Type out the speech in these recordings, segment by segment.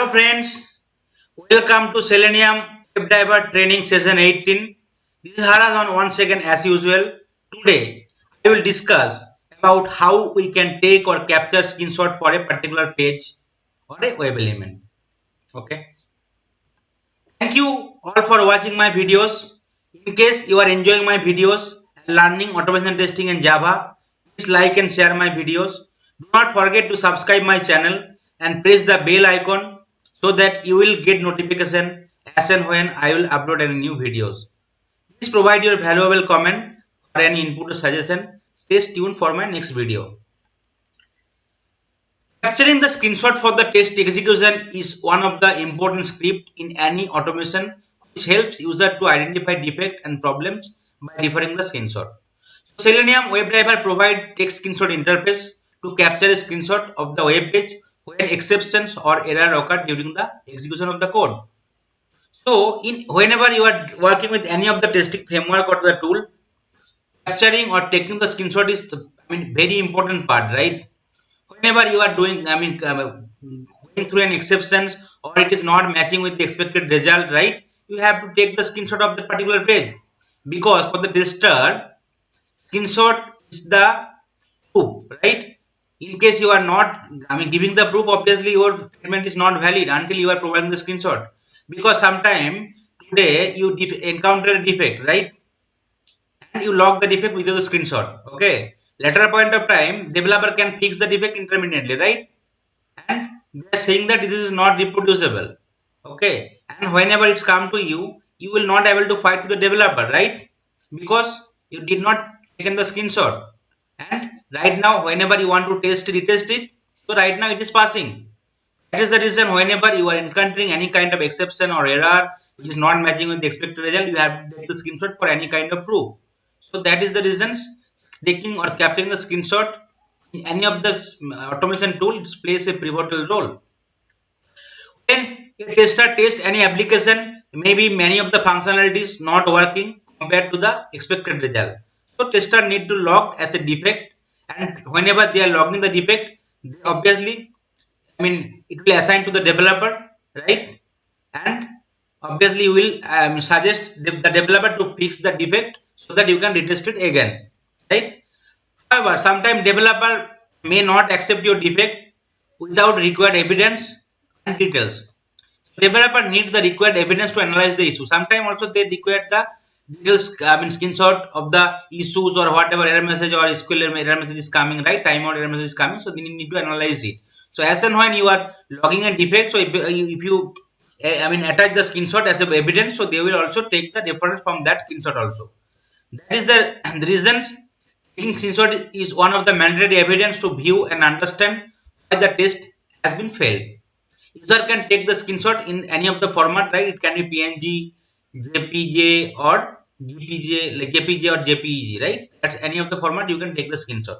Hello friends, welcome to Selenium WebDriver Training Session 18. This is Haradhan once again as usual. Today I will discuss about how we can take or capture screenshot for a particular page or a web element. Okay. Thank you all for watching my videos. In case you are enjoying my videos and learning automation testing in Java, please like and share my videos. Do not forget to subscribe my channel and press the bell icon so that you will get notification as and when I will upload any new videos. Please provide your valuable comment or any input or suggestion. Stay tuned for my next video. Capturing the screenshot for the test execution is one of the important scripts in any automation which helps user to identify defects and problems by referring the screenshot. Selenium WebDriver provides text screenshot interface to capture a screenshot of the web page when exceptions or error occur during the execution of the code. So, whenever you are working with any of the testing framework or the tool, capturing or taking the screenshot is very important part, right? Whenever you are doing going through an exceptions or it is not matching with the expected result, right, you have to take the screenshot of the particular page, because for the tester screenshot is the proof, right? In case you are not giving the proof, obviously your statement is not valid until you are providing the screenshot, because sometime today you encounter a defect, right, and you log the defect with the screenshot. Okay, later point of time developer can fix the defect intermittently, right? And they are saying that this is not reproducible. Okay, and whenever it's come to you, you will not able to fight to the developer, right? Because you did not taken the screenshot. And right now whenever you want to retest it, so right now it is passing. That is the reason whenever you are encountering any kind of exception or error which is not matching with the expected result, you have to take the screenshot for any kind of proof. So that is the reasons taking or capturing the screenshot in any of the automation tool plays a pivotal role. When a tester tests any application, maybe many of the functionalities not working compared to the expected result. So tester need to log as a defect, and whenever they are logging the defect, obviously it will assign to the developer, right? And obviously you will suggest the developer to fix the defect so that you can retest it again, right? However, sometimes developer may not accept your defect without required evidence and details. Developer needs the required evidence to analyze the issue. Sometimes also they require the details, screenshot of the issues or whatever error message or SQL error message is coming, right? Timeout error message is coming, so they need to analyze it. So as and when you are logging a defect, so if you attach the screenshot as a evidence, so they will also take the reference from that screenshot also. That is the reasons taking screenshot is one of the mandatory evidence to view and understand why the test has been failed. User can take the screenshot in any of the format, right? It can be PNG, JPJ or GPJ, like JPJ or JPEG, right? At any of the format you can take the screenshot.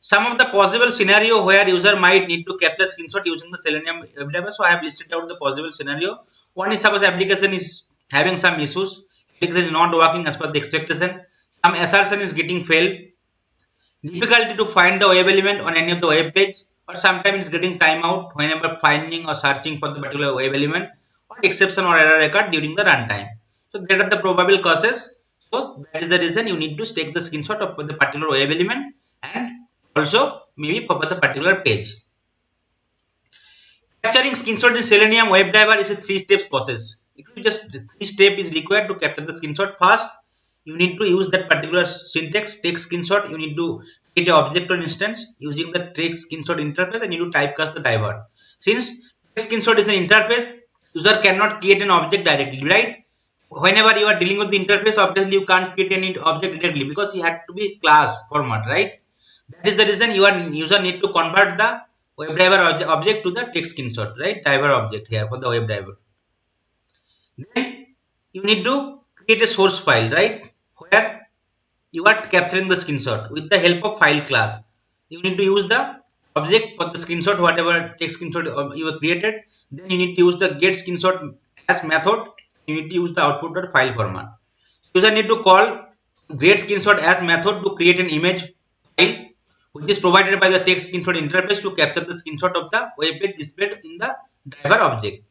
Some of the possible scenario where user might need to capture screenshot using the Selenium WebDriver. So I have listed out the possible scenario. One is suppose application is having some issues, application is not working as per the expectation, some assertion is getting failed, difficulty to find the web element on any of the web page, or sometimes it's getting timeout whenever finding or searching for the particular web element, or exception or error occurred during the runtime. So that are the probable causes. So that is the reason you need to take the screenshot of the particular web element and also maybe for the particular page. Capturing screenshot in Selenium WebDriver is a 3-step process. It will just 3 steps is required to capture the screenshot. First, you need to use that particular syntax text screenshot. You need to create an object or instance using the text screenshot interface, and you need to typecast the driver. Since text screenshot is an interface, user cannot create an object directly, right? Whenever you are dealing with the interface, obviously you can't create any object directly because you have to be class format, right? That is the reason your user need to convert the WebDriver object to the text screenshot, right? Driver object here for the WebDriver. Then you need to create a source file, right? Where you are capturing the screenshot with the help of file class. You need to use the object for the screenshot, whatever text screenshot you have created. Then you need to use the get screenshot as method. You need to use the output.file format. User need to call get screenshot as method to create an image file which is provided by the text screenshot interface to capture the screenshot of the web page displayed in the driver object.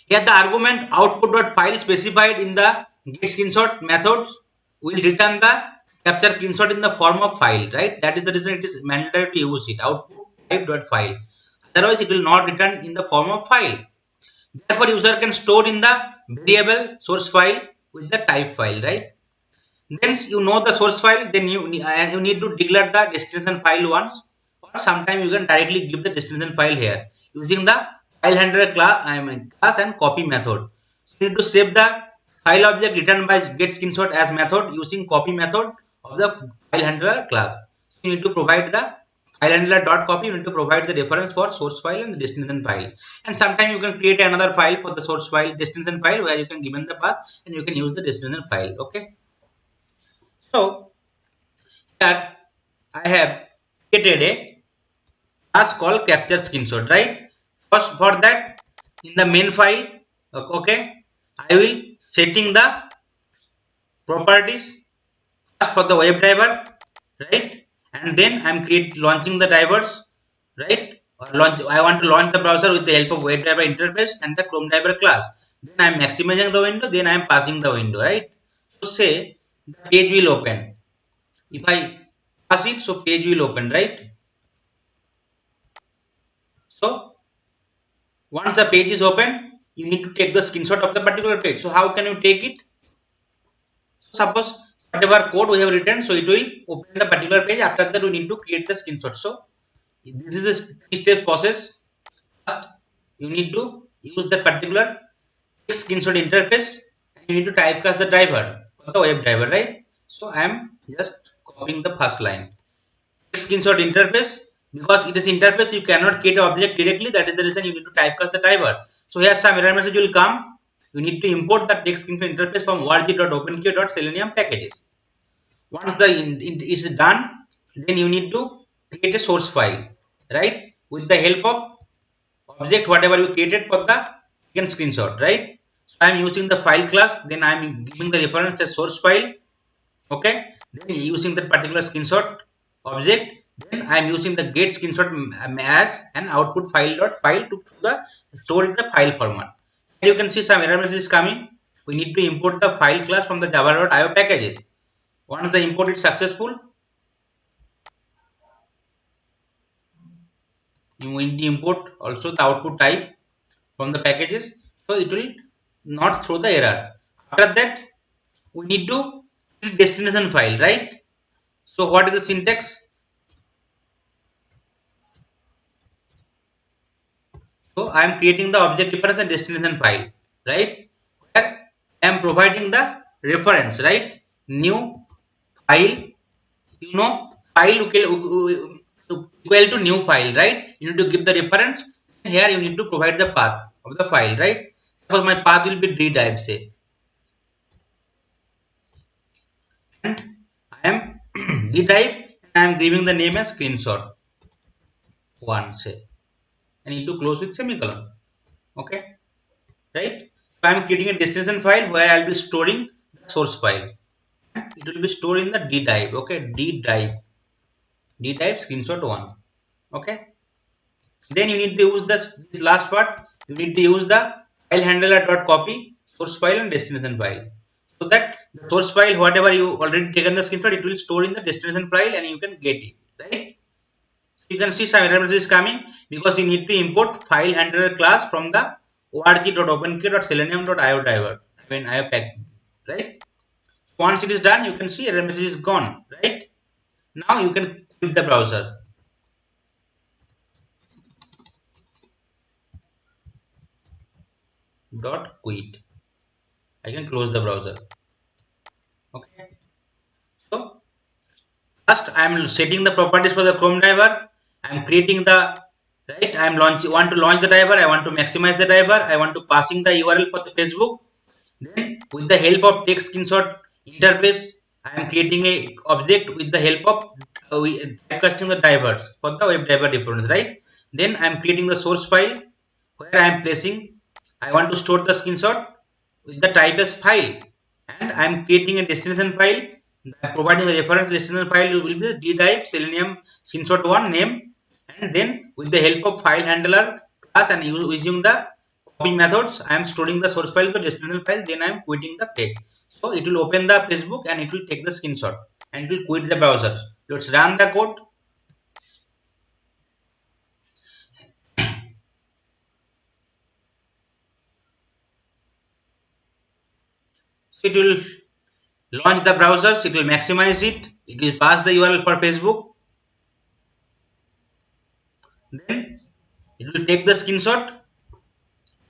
Here the argument output.file specified in the getScreenshot method will return the capture screenshot in the form of file, right? That is the reason it is mandatory to use it, OutputType.FILE. Otherwise, it will not return in the form of file. Therefore, user can store in the variable source file with the type file, right? Once you know the source file, then you need to declare the destination file once, or sometimes you can directly give the destination file here using the file handler class and copy method. So you need to save the file object returned by getScreenshot as method using copy method of the file handler class. So you need to provide the file handler dot copy. You need to provide the reference for source file and the destination file. And sometimes you can create another file for the source file, destination file, where you can given the path and you can use the destination file. Okay. So here I have created a class called capture screenshot, right? First, for that, in the main file, okay, I will setting the properties first for the WebDriver, right? And then I'm launching the drivers, right? I want to launch the browser with the help of WebDriver interface and the Chrome driver class. Then I'm maximizing the window. Then I'm passing the window, right? So say the page will open. If I pass it, so page will open, right? So once the page is open, you need to take the screenshot of the particular page. So how can you take it? Suppose whatever code we have written, so it will open the particular page. After that, we need to create the screenshot. So this is a three-step process. First, you need to use the particular screenshot interface, and you need to typecast the driver for the WebDriver, right? So I am just copying the first line. Screenshot interface, because it is interface, you cannot create an object directly. That is the reason you need to typecast the driver. So here some error message will come. You need to import the text screenshot interface from org.openqa.selenium packages. Once the is done, then you need to create a source file, right? With the help of object whatever you created for the second screenshot, right? So I am using the file class. Then I am giving the reference as source file. Okay. Then using that particular screenshot object, then I am using the get screenshot as an output file.file to store in the file format. Here you can see some error message is coming. We need to import the file class from the java.io packages. Once the import is successful, you need to import also the output type from the packages, so it will not throw the error. After that, we need to destination file, right? So what is the syntax? So I am creating the object reference and destination file, right? Where I am providing the reference, right? New file, file equal to new file, right? You need to give the reference. Here you need to provide the path of the file, right? Suppose my path will be drive, say, and I am drive, and I am giving the name as screenshot one, say. I need to close with semicolon. Okay, right? So I am creating a destination file where I will be storing the source file. It will be stored in the drive. Okay, drive screenshot one. Okay. Then you need to use this last part. You need to use the file handler.copy source file and destination file. So that the source file, whatever you already taken the screenshot, it will store in the destination file and you can get it, right? So you can see some error messages coming because you need to import file handler class from the org.openqa.selenium.io driver. IO pack, right? Once it is done, you can see error message is gone, right? Now you can quit the browser. Quit. I can close the browser. Okay. So first I am setting the properties for the Chrome driver. I am creating the right. I am want to launch the driver. I want to maximize the driver. I want to passing the URL for the Facebook. Then with the help of text screenshot interface, I am creating a object with the help of typecasting the drivers for the WebDriver reference, right? Then I am creating the source file where I am placing. I want to store the screenshot with the type as file, and I am creating a destination file. Providing the reference destination file will be the drive selenium screenshot one name, and then with the help of file handler plus and using the copy methods, I am storing the source file to the destination file, then I am quitting the page. So it will open the Facebook and it will take the screenshot and it will quit the browser. Let's run the code. So it will launch the browsers, it will maximize it, it will pass the URL for Facebook, then it will take the screenshot,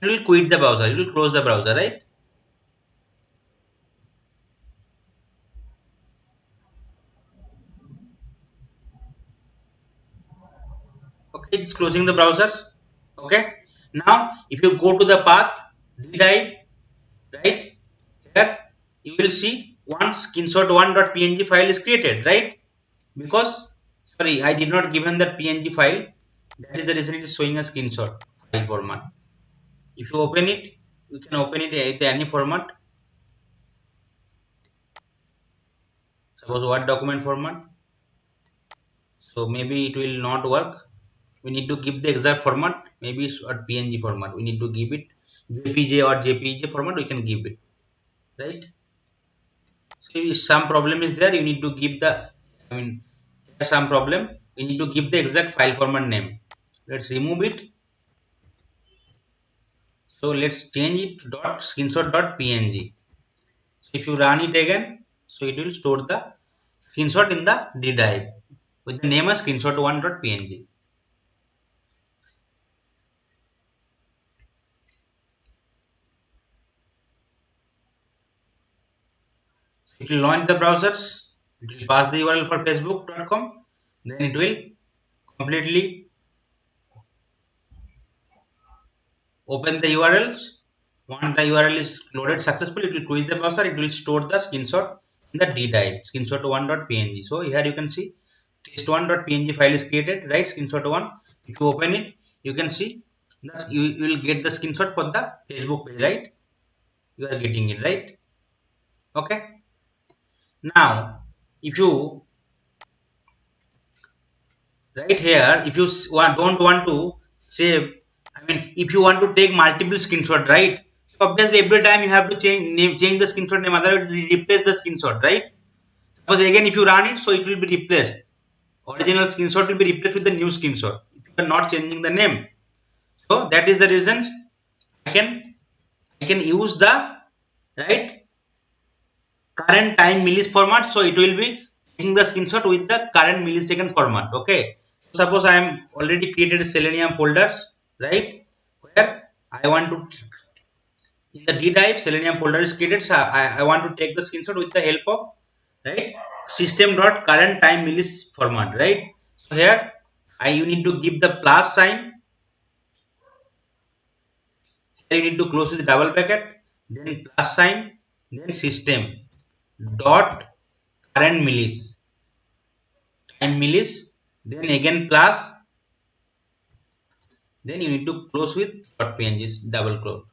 it will quit the browser, it will close the browser, right? Okay, it's closing the browser. Okay, now if you go to the path drive, right, here you will see one screenshot1.png file is created, right? Because sorry, I did not given that png file, that is the reason it is showing a screenshot file format. If you open it, you can open it at any format, suppose Word document format. So maybe it will not work, we need to give the exact format, maybe it's at png format, we need to give it jpg or jpeg format, we can give it, right? So if some problem is there, you need to give the, I mean, here some problem, we need to give the exact file format name. Let's remove it. So let's change it dot screenshot.png. So if you run it again, so it will store the screenshot in the D drive with the name as screenshot1.png. It will launch the browsers, it will pass the URL for facebook.com, then it will completely open the URLs. Once the URL is loaded successfully, it will quit the browser, it will store the screenshot in the D drive, screenshot1.png. So here you can see test1.png file is created, right? Screenshot1. If you open it, you can see that you will get the screenshot for the Facebook page, right? You are getting it, right? Okay. Now, if you right here, if you don't want to save, I mean, if you want to take multiple screenshot, right? So obviously every time you have to change the screenshot name, otherwise it will replace the screenshot, right? Because again, if you run it, so it will be replaced. Original screenshot will be replaced with the new screenshot if you are not changing the name. So that is the reason I can use the right current time millis format, so it will be taking the screenshot with the current millisecond format. Okay, suppose I am already created Selenium folders, right, where I want to, in the D drive Selenium folder is created, so I want to take the screenshot with the help of right system dot current time millis format, right? So here you need to give the plus sign, here you need to close with the double bracket, then plus sign, then system dot current millis time millis, then again plus, then you need to close with .png double quote.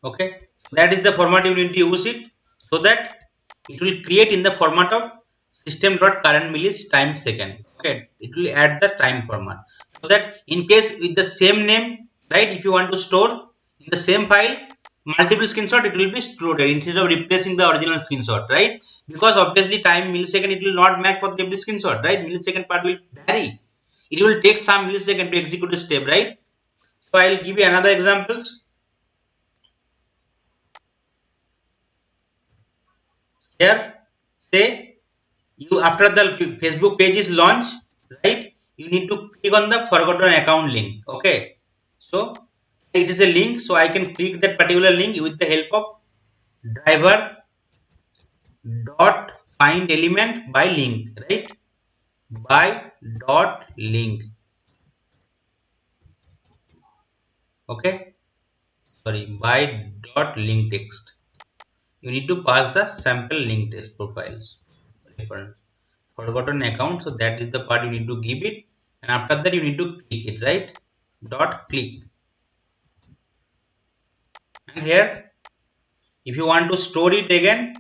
Okay, that is the format you need to use it, so that it will create in the format of system.current time second. Okay, it will add the time format, so that in case with the same name, right, if you want to store in the same file multiple screenshot, it will be stored instead of replacing the original screenshot, right? Because obviously time millisecond it will not match for every screenshot, right? Millisecond part will vary, it will take some millisecond to execute a step, right? So I'll give you another examples. Here say you, after the Facebook page is launched, right, you need to click on the forgotten account link. Okay, so it is a link, so I can click that particular link with the help of driver dot find element by link, right? By dot link. Okay, sorry, by dot link text, you need to pass the sample link text profiles reference forgotten account, so that is the part you need to give it, and after that you need to click it, right? Dot click. And here if you want to store it again,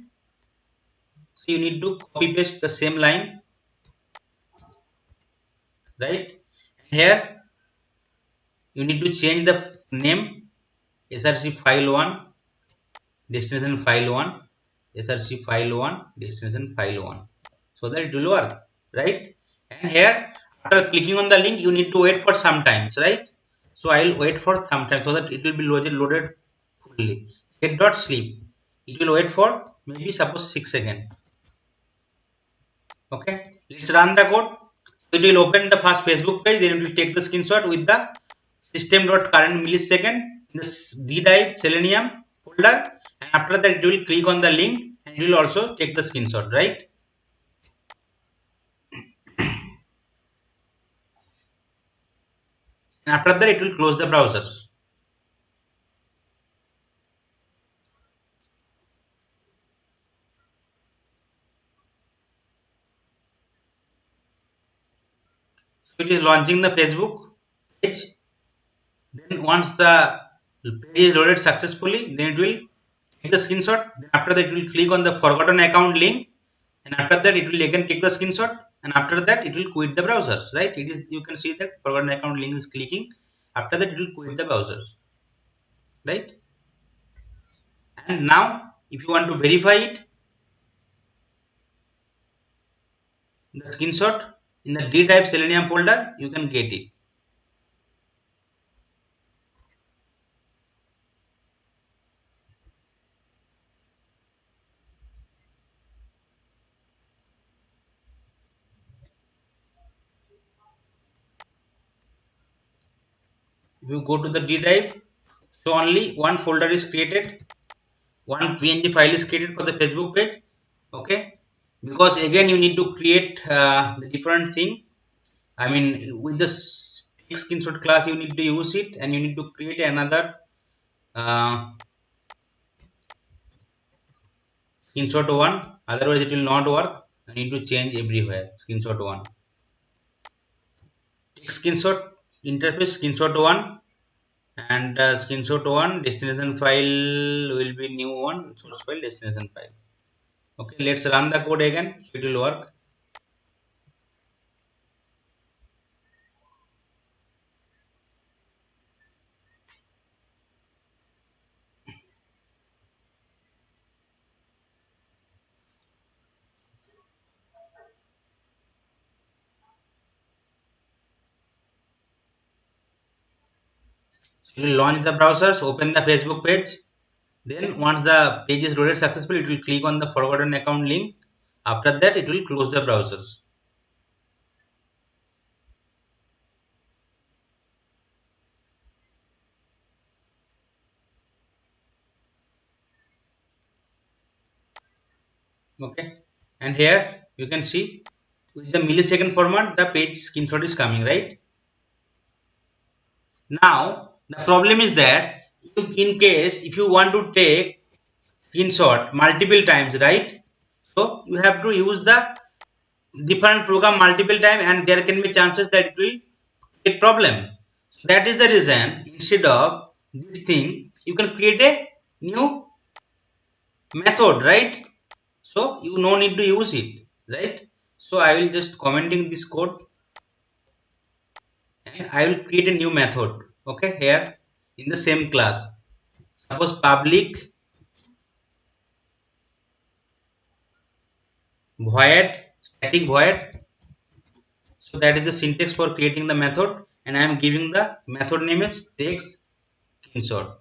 you need to copy paste the same line, right? Here you need to change the name srcFile1 destination file1 srcFile1 destination file1, so that it will work, right? And here after clicking on the link you need to wait for some times, right? So I will wait for some time so that it will be loaded fully. Get dot sleep, it will wait for maybe suppose 6 seconds. Okay, let's run the code. It will open the first Facebook page, then it will take the screenshot with the system.current millisecond in the D drive Selenium folder, and after that it will click on the link and it will also take the screenshot, right? And after that it will close the browsers. So it is launching the Facebook page. Then once the page is loaded successfully, then it will take the screenshot. Then after that it will click on the forgotten account link, and after that it will again take the screenshot, and after that it will quit the browsers, right? It is, you can see that forgotten account link is clicking. After that it will quit the browsers, right? And now if you want to verify it, the screenshot in the D type Selenium folder, you can get it. If you go to the D drive, so only one folder is created, one PNG file is created for the Facebook page. Okay, because again you need to create the different thing. I mean, with this screenshot class you need to use it, and you need to create another screenshot one, otherwise it will not work. I need to change everywhere screenshot one. Take screenshot interface screenshot one, and screenshot one destination file will be new one, source file destination file. Okay, let's run the code again, so it will work. So you will launch the browsers, open the Facebook page. Then once the page is loaded successfully, it will click on the forgotten account link. After that, it will close the browsers. Okay, and here you can see with the millisecond format, the page screenshot is coming, right? Now the problem is that in case if you want to take screenshot multiple times, right? So you have to use the different program multiple time, and there can be chances that it will get problem. So that is the reason instead of this thing, you can create a new method, right? So you no need to use it, right? So I will just commenting this code, and I will create a new method. Okay, here in the same class, suppose public void static void. So that is the syntax for creating the method, and I am giving the method name is takes screenshot.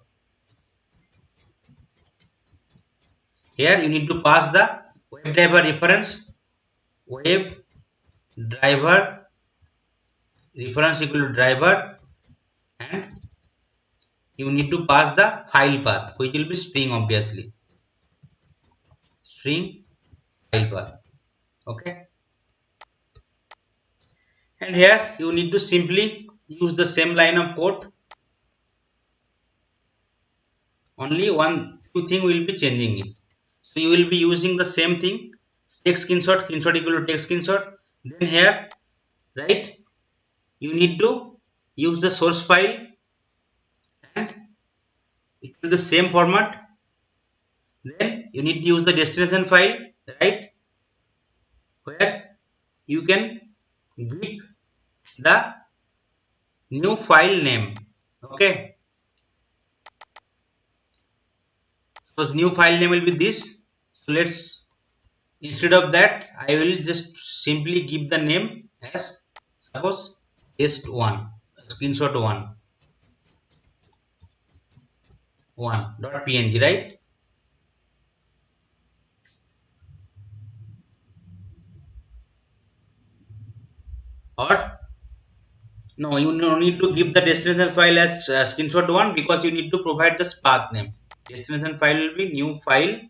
Here you need to pass the WebDriver reference, WebDriver reference equal to driver, and you need to pass the file path, which will be string, obviously string file path. Okay, and here you need to simply use the same line of code, only one two thing will be changing it. So you will be using the same thing, take screenshot, screenshot equal to take screenshot. Then here, right, you need to use the source file, and it will be the same format. Then you need to use the destination file, right? you can give the new file name. Okay, so new file name will be this. So let's, instead of that, I will just simply give the name as, suppose, test1 screenshot 1.png, right? Or no, you no need to give the destination file as screenshot 1 because you need to provide the path name. Destination file will be new file,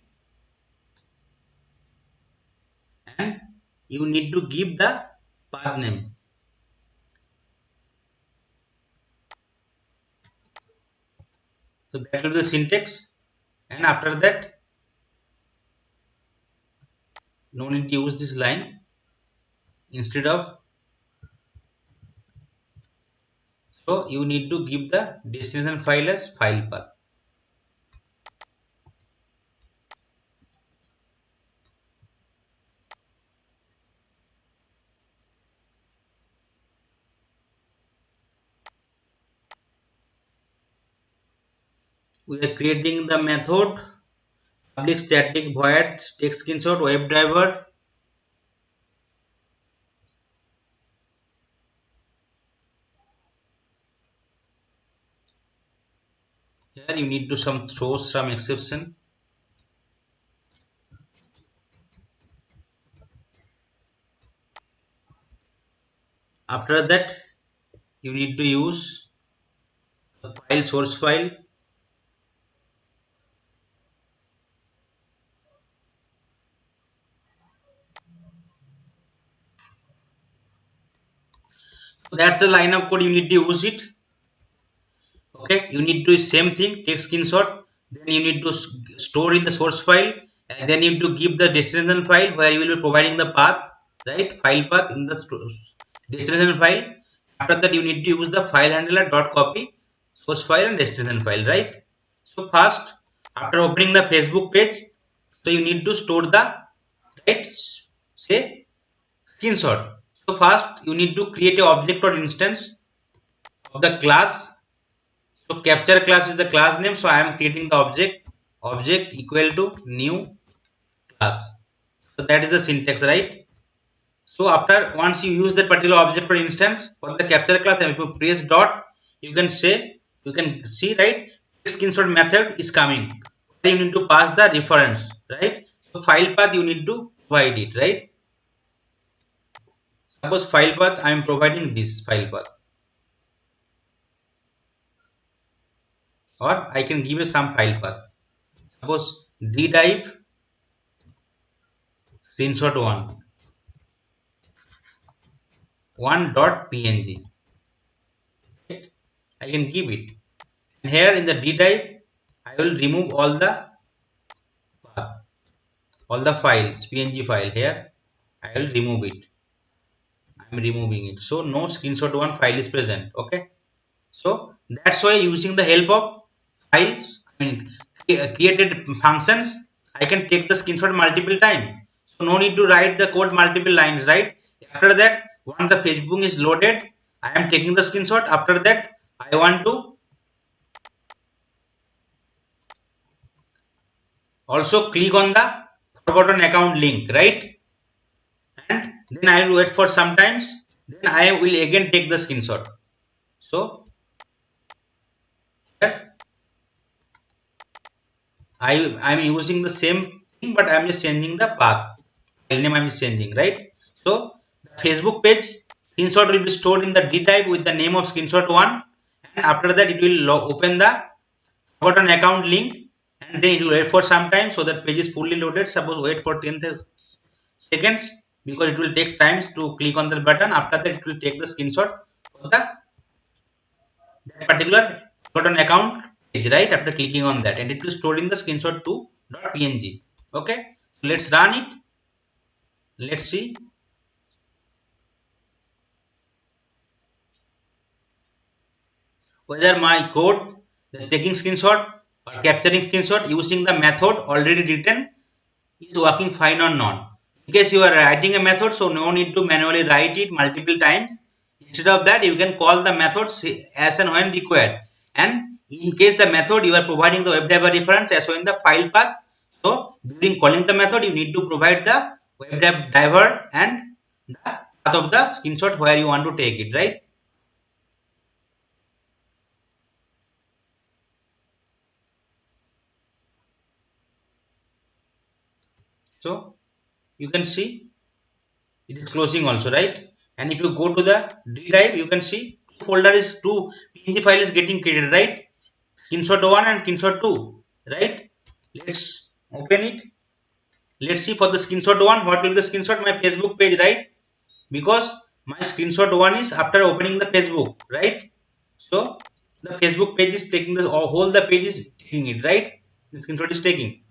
and you need to give the path name. So that will be the syntax, and after that, no need to use this line. Instead of, so you need to give the destination file as file path. We are creating the method public static void text screenshot WebDriver. Here you need to throw some exception. After that, you need to use the file source file. So that's the line of code you need to use it. Okay, you need to do same thing, take screenshot, then you need to store in the source file, and then you need to give the destination file where you will be providing the path, right? File path in the destination file. After that, you need to use the file handler dot copy source file and destination file, right? So first, after opening the Facebook page, so you need to store the, right, say screenshot. So first, you need to create a object or instance of the class. So capture class is the class name. So I am creating the object equal to new class. So that is the syntax, right? So after, once you use that particular object or instance for the capture class, and if you press dot, you can see, right? Screenshot method is coming. You need to pass the reference, right? So file path you need to provide it, right? Suppose file path, I am providing this file path, or I can give you some file path. Suppose ddive screenshot 1.png. I can give it. And here in the ddive, I will remove all the path, all the files, png file. Here I will remove it. I am removing it. So no screenshot 1 file is present. Okay. So that's why using the help of files, I mean created functions, I can take the screenshot multiple times. So no need to write the code multiple lines, right? After that, once the Facebook is loaded, I am taking the screenshot. After that, I want to also click on the forgotten account link, right? And then I will wait for some times. Then I will again take the screenshot. So here I am using the same thing, but I am just changing the path. File name I am changing, right? So the Facebook page screenshot will be stored in the D type with the name of screenshot 1, and after that it will open the forgotten account link, and then it will wait for some time so that page is fully loaded. Suppose wait for 10 seconds because it will take time to click on the button. After that it will take the screenshot for the that particular forgotten account page, right? After clicking on that, and it will store in the screenshot 2.png. Okay, so let's run it. Let's see whether my code, the taking screenshot or capturing screenshot using the method already written, is working fine or not. In case you are writing a method, so no need to manually write it multiple times. Instead of that, you can call the methods as and when required. And in case the method you are providing the WebDriver reference as well in the file path. So during calling the method, you need to provide the WebDriver and the path of the screenshot where you want to take it, right? So you can see it is closing also, right? And if you go to the D drive, you can see two PNG file is getting created, right? Screenshot 1 and screenshot 2, right? Let's open it. Let's see for the screenshot 1 what will be the screenshot, my Facebook page, right? Because my screenshot 1 is after opening the Facebook, right? So the Facebook page is taking the whole the page is taking it, right? The screenshot is taking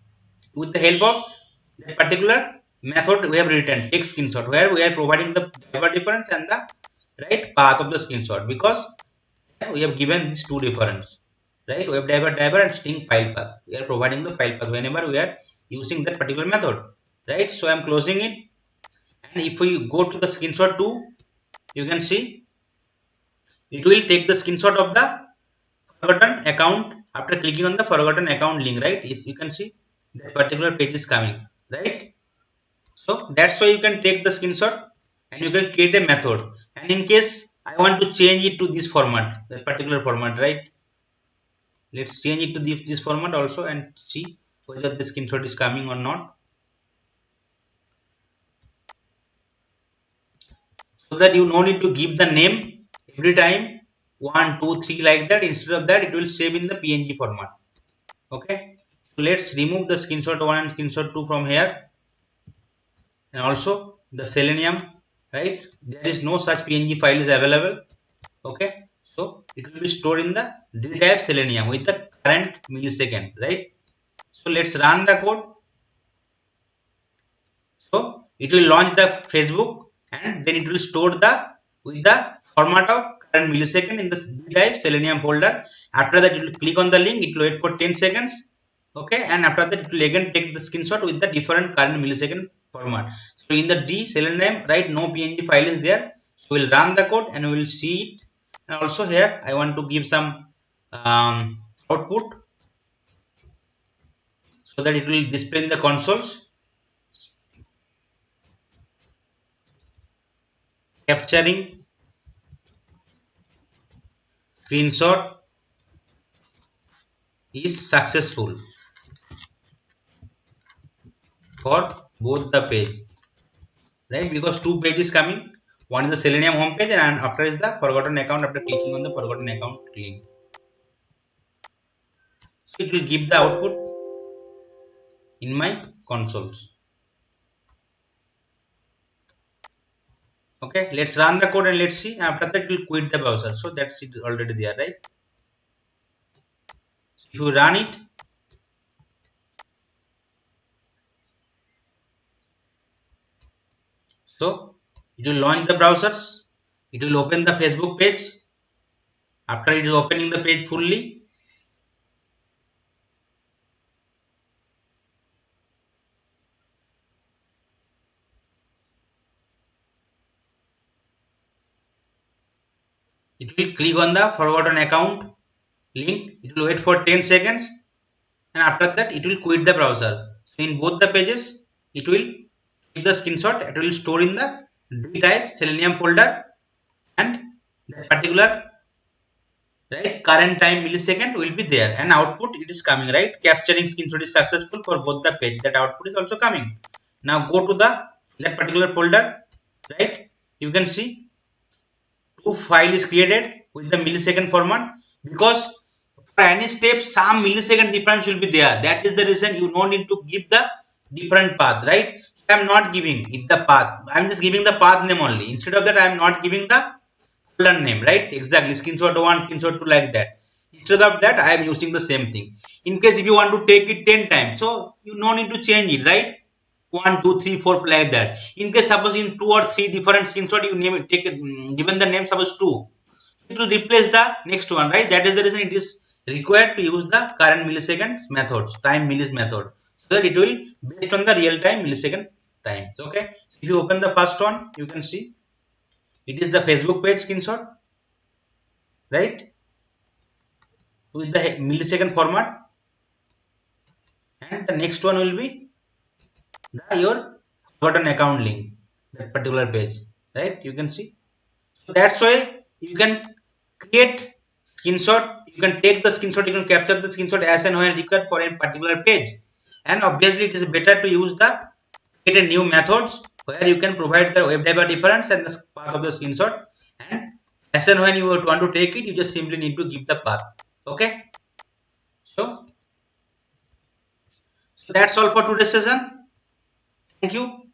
with the help of that particular method we have written text screenshot, where we are providing the driver difference and the right path of the screenshot, because we have given these two reference, right? WebDriver and string file path. We are providing the file path whenever we are using that particular method, right? So I am closing it, and if we go to the screenshot 2, you can see it will take the screenshot of the forgotten account after clicking on the forgotten account link, right? You can see that particular page is coming, right? So that's why you can take the screenshot and you can create a method. And in case I want to change it to this format, that particular format, right? Let's change it to this format also and see whether the screenshot is coming or not. So that you no need to give the name every time 1, 2, 3 like that. Instead of that, it will save in the PNG format. Okay. So let's remove the screenshot 1 and screenshot 2 from here. And also the Selenium, right? There is no such PNG file is available. Okay. So it will be stored in the D type Selenium with the current millisecond, right? So let's run the code. So it will launch the Facebook and then it will store the with the format of current millisecond in the D type Selenium folder. After that, it will click on the link, it will wait for 10 seconds. Okay, and after that, it will again take the screenshot with the different current millisecond format. So in the D Selenium, right, no PNG file is there. So we'll run the code and we will see it. And also here, I want to give some output so that it will display in the consoles, capturing screenshot is successful for both the page, right? Because two pages coming, one is the Selenium homepage and after is the forgotten account after clicking on the forgotten account link. So it will give the output in my consoles. Okay, let's run the code and let's see. After that, it will quit the browser. So that's it already there, right? So if you run it, so it will launch the browsers. It will open the Facebook page. After it is opening the page fully, it will click on the forgotten account link. It will wait for 10 seconds and after that it will quit the browser. So in both the pages, it will keep the screenshot. It will store in the D type Selenium folder and that particular right current time millisecond will be there and output it is coming, right? Capturing screenshot is successful for both the page. That output is also coming. Now go to that particular folder, right? You can see two file is created with the millisecond format, because for any step some millisecond difference will be there. That is the reason you no need to give the different path, right? I am not giving it the path. I am just giving the path name only. Instead of that, I am not giving the folder name, right? Exactly. Screenshot 1, screenshot 2 like that. Instead of that, I am using the same thing. In case if you want to take it 10 times, so you no need to change it, right? 1, 2, 3, 4 like that. In case suppose in 2 or 3 different screenshot you name it, take it, given the name suppose 2, it will replace the next one, right? That is the reason it is required to use the current millisecond methods, time millis method, so that it will based on the real time millisecond times. Okay, if you open the first one, you can see it is the Facebook page screenshot, right, with the millisecond format, and the next one will be the your forgotten account link, that particular page, right? You can see. So that's why you can create screenshot, you can take the screenshot, you can capture the screenshot as and when required for a particular page. And obviously it is better to use the create a new methods where you can provide the WebDriver reference and the path of the screenshot, and as and when you want to take it, you just simply need to give the path. Okay, so that's all for today's session. Thank you.